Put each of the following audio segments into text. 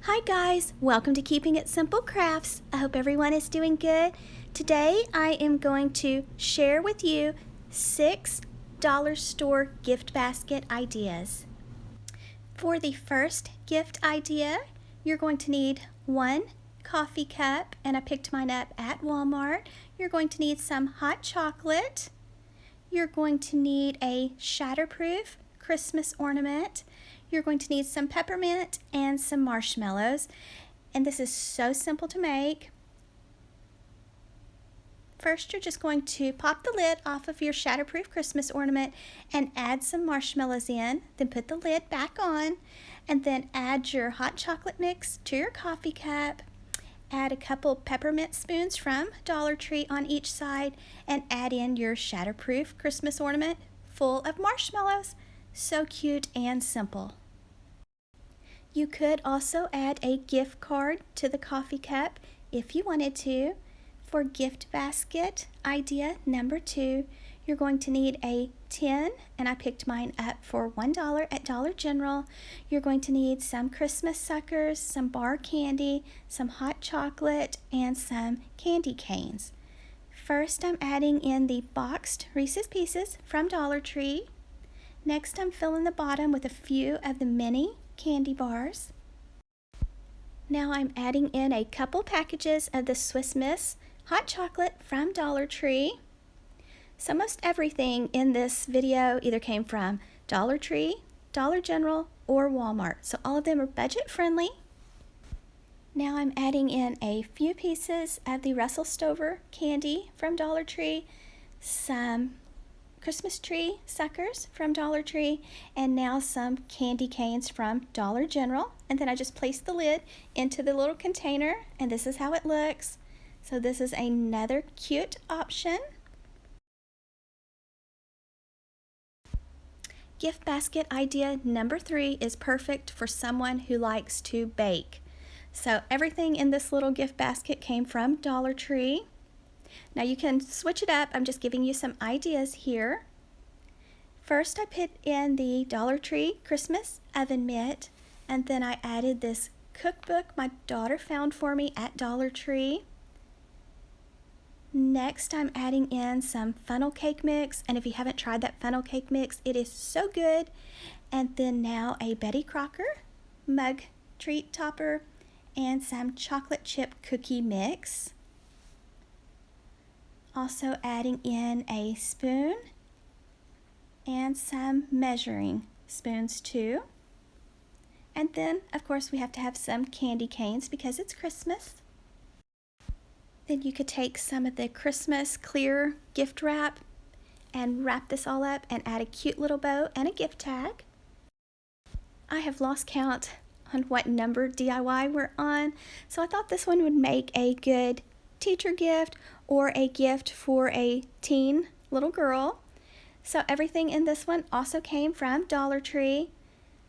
Hi guys, welcome to Keeping It Simple Crafts. I hope everyone is doing good. Today I am going to share with you 6 dollar store gift basket ideas. For the first gift idea, you're going to need 1 coffee cup, and I picked mine up at Walmart. You're going to need some hot chocolate. You're going to need a shatterproof Christmas ornament. You're going to need some peppermint and some marshmallows. And this is so simple to make. First, you're just going to pop the lid off of your shatterproof Christmas ornament and add some marshmallows in. Then put the lid back on and then add your hot chocolate mix to your coffee cup. Add a couple peppermint spoons from Dollar Tree on each side and add in your shatterproof Christmas ornament full of marshmallows. So cute and simple. You could also add a gift card to the coffee cup if you wanted to. For gift basket idea number 2, you're going to need a tin, and I picked mine up for $1 at Dollar General. You're going to need some Christmas suckers, some bar candy, some hot chocolate, and some candy canes. First, I'm adding in the boxed Reese's Pieces from Dollar Tree. Next, I'm filling the bottom with a few of the mini candy bars. Now I'm adding in a couple packages of the Swiss Miss hot chocolate from Dollar Tree. So most everything in this video either came from Dollar Tree, Dollar General, or Walmart. So all of them are budget friendly. Now I'm adding in a few pieces of the Russell Stover candy from Dollar Tree, some Christmas tree suckers from Dollar Tree, and now some candy canes from Dollar General. And then I just placed the lid into the little container, and this is how it looks. So this is another cute option. Gift basket idea number 3 is perfect for someone who likes to bake. So everything in this little gift basket came from Dollar Tree. Now you can switch it up. I'm just giving you some ideas here. First, I put in the Dollar Tree Christmas oven mitt, and then I added this cookbook my daughter found for me at Dollar Tree. Next, I'm adding in some funnel cake mix, and if you haven't tried that funnel cake mix, it is so good. And then now a Betty Crocker mug treat topper and some chocolate chip cookie mix. Also adding in a spoon and some measuring spoons too. And then, of course, we have to have some candy canes because it's Christmas. Then you could take some of the Christmas clear gift wrap and wrap this all up and add a cute little bow and a gift tag. I have lost count on what number DIY we're on, so I thought this one would make a good teacher gift or a gift for a teen little girl. So everything in this one also came from Dollar Tree.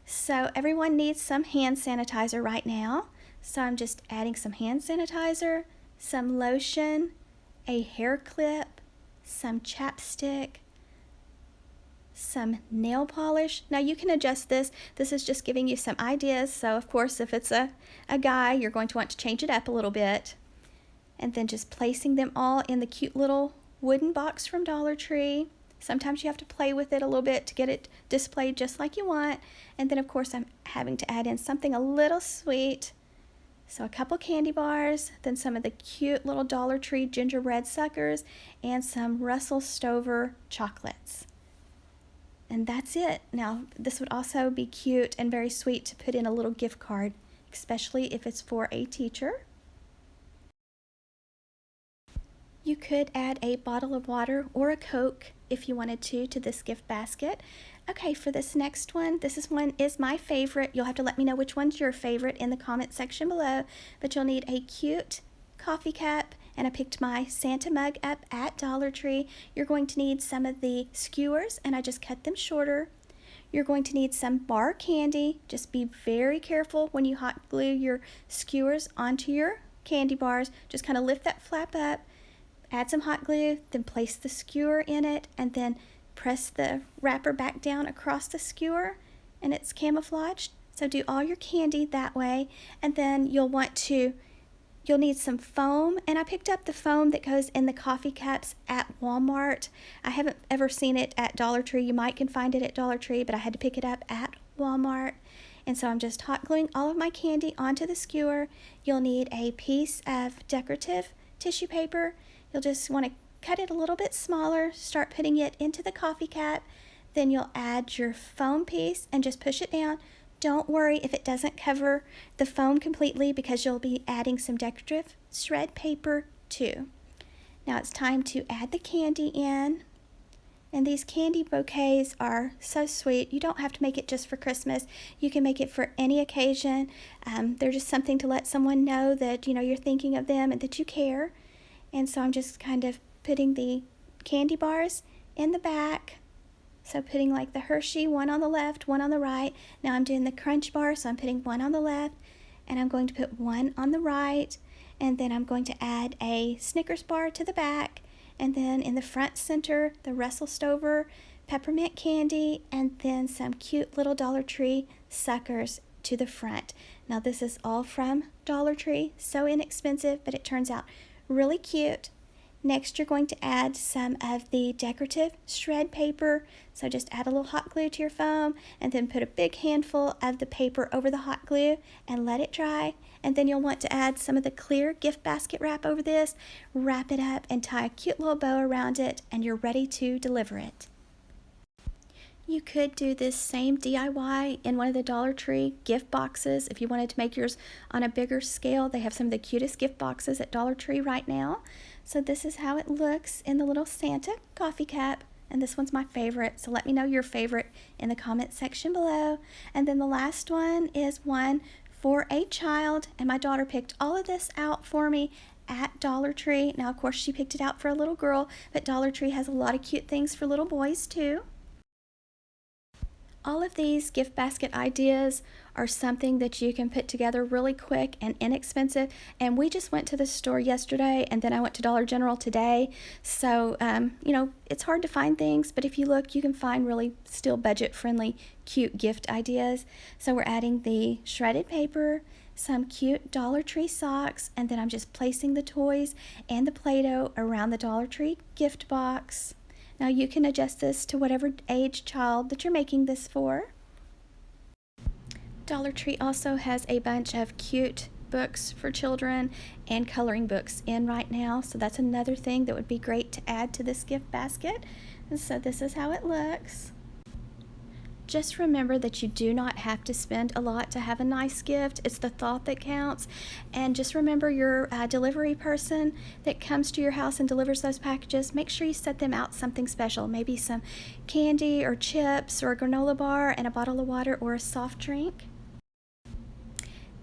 So everyone needs some hand sanitizer right now. So I'm just adding some hand sanitizer, some lotion, a hair clip, some chapstick, some nail polish. Now you can adjust this. This is just giving you some ideas. So of course, if it's a guy, you're going to want to change it up a little bit. And then just placing them all in the cute little wooden box from Dollar Tree. Sometimes you have to play with it a little bit to get it displayed just like you want. And then of course I'm having to add in something a little sweet. So a couple candy bars, then some of the cute little Dollar Tree gingerbread suckers, and some Russell Stover chocolates. And that's it. Now this would also be cute and very sweet to put in a little gift card, especially if it's for a teacher. You could add a bottle of water or a Coke if you wanted to this gift basket. Okay, for this next one, this one is my favorite. You'll have to let me know which one's your favorite in the comment section below, but you'll need a cute coffee cup, and I picked my Santa mug up at Dollar Tree. You're going to need some of the skewers, and I just cut them shorter. You're going to need some bar candy. Just be very careful when you hot glue your skewers onto your candy bars. Just kind of lift that flap up. Add some hot glue, then place the skewer in it, and then press the wrapper back down across the skewer, and it's camouflaged. So do all your candy that way, and then you'll need some foam, and I picked up the foam that goes in the coffee cups at Walmart. I haven't ever seen it at Dollar Tree. You might can find it at Dollar Tree, but I had to pick it up at Walmart. And so I'm just hot gluing all of my candy onto the skewer. You'll need a piece of decorative tissue paper. You'll just want to cut it a little bit smaller, start putting it into the coffee cup. Then you'll add your foam piece and just push it down. Don't worry if it doesn't cover the foam completely, because you'll be adding some decorative shred paper too. Now it's time to add the candy in. And these candy bouquets are so sweet. You don't have to make it just for Christmas. You can make it for any occasion. They're just something to let someone know that you're thinking of them and that you care. And so I'm just kind of putting the candy bars in the back. So putting like the Hershey, one on the left, one on the right. Now I'm doing the Crunch bar, so I'm putting one on the left, and I'm going to put one on the right, and then I'm going to add a Snickers bar to the back, and then in the front center, the Russell Stover peppermint candy, and then some cute little Dollar Tree suckers to the front. Now this is all from Dollar Tree, so inexpensive, but it turns out really cute. Next, you're going to add some of the decorative shred paper. So just add a little hot glue to your foam, and then put a big handful of the paper over the hot glue and let it dry. And then you'll want to add some of the clear gift basket wrap over this, wrap it up, and tie a cute little bow around it, and you're ready to deliver it. You could do this same DIY in one of the Dollar Tree gift boxes if you wanted to make yours on a bigger scale. They have some of the cutest gift boxes at Dollar Tree right now. So this is how it looks in the little Santa coffee cup, and this one's my favorite, so let me know your favorite in the comment section below. And then the last one is one for a child, and my daughter picked all of this out for me at Dollar Tree. Now of course she picked it out for a little girl, but Dollar Tree has a lot of cute things for little boys too. All of these gift basket ideas are something that you can put together really quick and inexpensive. And we just went to the store yesterday, and then I went to Dollar General today. So, it's hard to find things, but if you look, you can find really still budget-friendly, cute gift ideas. So we're adding the shredded paper, some cute Dollar Tree socks, and then I'm just placing the toys and the Play-Doh around the Dollar Tree gift box. Now you can adjust this to whatever age child that you're making this for. Dollar Tree also has a bunch of cute books for children and coloring books in right now, so that's another thing that would be great to add to this gift basket. And so this is how it looks. Just remember that you do not have to spend a lot to have a nice gift. It's the thought that counts. And just remember your delivery person that comes to your house and delivers those packages, make sure you set them out something special. Maybe some candy or chips or a granola bar and a bottle of water or a soft drink.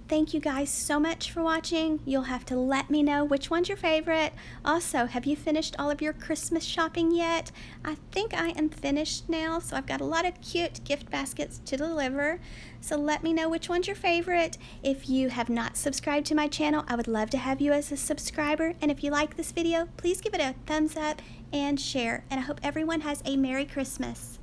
Thank you guys so much for watching. You'll have to let me know which one's your favorite. Also, have you finished all of your Christmas shopping yet? I think I am finished now, so I've got a lot of cute gift baskets to deliver. So let me know which one's your favorite. If you have not subscribed to my channel, I would love to have you as a subscriber. And if you like this video, please give it a thumbs up and share. And I hope everyone has a Merry Christmas.